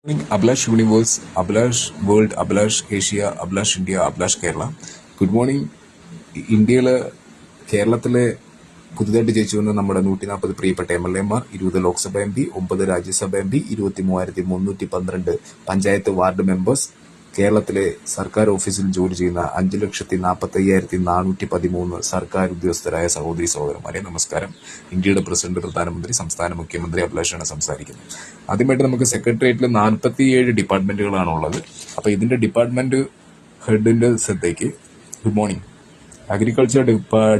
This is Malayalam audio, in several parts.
Ablash Universe, Ablash World, Ablash Asia, Ablash India, Ablash Kerala. Good morning. ഇന്ത്യയിലെ കേരളത്തിലെ പുതുതായിട്ട് ജയിച്ചു വന്ന നമ്മുടെ 140 പ്രിയപ്പെട്ട MLA Mar, 20 Lok Sabha MP, 9 Rajya Sabha MP, 23,312 panchayat ward members, കേരളത്തിലെ സർക്കാർ ഓഫീസിൽ ജോലി ചെയ്യുന്ന 5,45,413 സർക്കാർ ഉദ്യോഗസ്ഥരായ സഹോദരി സഹോദരന്മാരെ നമസ്കാരം. ഇന്ത്യയുടെ പ്രസിഡന്റ്, പ്രധാനമന്ത്രി, സംസ്ഥാന മുഖ്യമന്ത്രി അഭിലാഷാണ് സംസാരിക്കുന്നത്. ആദ്യമായിട്ട് നമുക്ക് സെക്രട്ടേറിയറ്റിൽ 47 ഡിപ്പാർട്ട്മെന്റുകളാണ് ഉള്ളത്. അപ്പൊ ഇതിന്റെ ഡിപ്പാർട്ട്മെന്റ് ഹെഡിന്റെ ശ്രദ്ധയ്ക്ക് good morning. Agriculture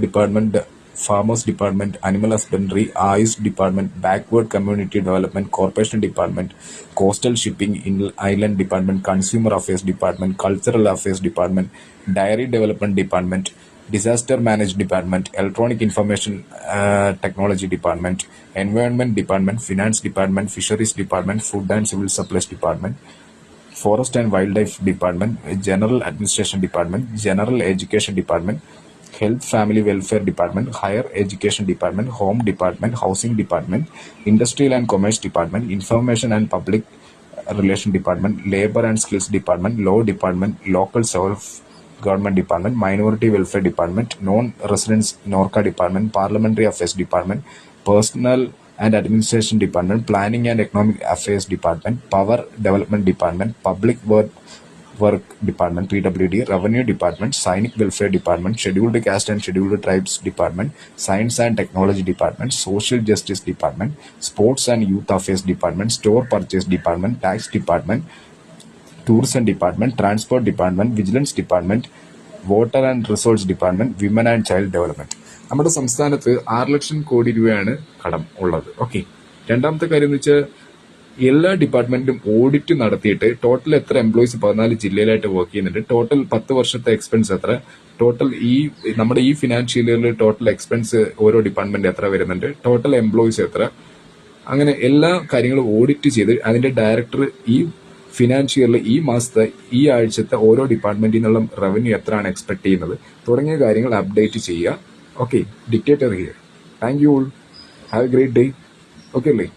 department, farmers department, animal husbandry, Ayush department, backward community development, corporation department, coastal shipping, island department, consumer affairs department, cultural affairs department, dairy development department, disaster manage department, electronic information technology department, environment department, finance department, fisheries department, food and civil supplies department, forest and wild life department, general administration department, general education department, health family welfare department, higher education department, home department, housing department, industrial and commerce department, information and public relation department, labour and skills department, law department, local self government department, minority welfare department, non residence Norka department, parliamentary affairs department, personnel and administration department, planning and economic affairs department, power development department, public work department PWD, revenue department, Sainik welfare department, scheduled caste and scheduled tribes department, science and technology department, social justice department, sports and youth affairs department, store purchase department, tax department, tourism department, transport department, vigilance department, water and resource department, women and child development. നമ്മുടെ സംസ്ഥാനത്ത് 6 ലക്ഷം കോടി രൂപയാണ് കടം ഉള്ളത്. ഓക്കെ. രണ്ടാമത്തെ കാര്യം എന്ന് വെച്ചാൽ എല്ലാ ഡിപ്പാർട്ട്മെന്റും ഓഡിറ്റ് നടത്തിയിട്ട് ടോട്ടൽ എത്ര എംപ്ലോയീസ് 14 ജില്ലയിലായിട്ട് വർക്ക് ചെയ്യുന്നുണ്ട്, ടോട്ടൽ 10 വർഷത്തെ എക്സ്പെൻസ് എത്ര, ടോട്ടൽ നമ്മുടെ ഈ ഫിനാൻഷ്യൽ ഇയറിൽ ടോട്ടൽ എക്സ്പെൻസ് ഓരോ ഡിപ്പാർട്ട്മെന്റ് എത്ര വരുന്നുണ്ട്, ടോട്ടൽ എംപ്ലോയീസ് എത്ര, അങ്ങനെ എല്ലാ കാര്യങ്ങളും ഓഡിറ്റ് ചെയ്ത് അതിന്റെ ഡയറക്ടർ ഈ ഫിനാൻഷ്യൽ ഇയറിൽ ഈ മാസത്തെ ഈ ആഴ്ചത്തെ ഓരോ ഡിപ്പാർട്ട്മെന്റിൽ നിന്നുള്ള റവന്യൂ എത്രയാണ് എക്സ്പെക്ട് ചെയ്യുന്നത് തുടങ്ങിയ കാര്യങ്ങൾ അപ്ഡേറ്റ് ചെയ്യുക. Okay. Dictator here. Thank you all. Have A great day. Okay അല്ലേ?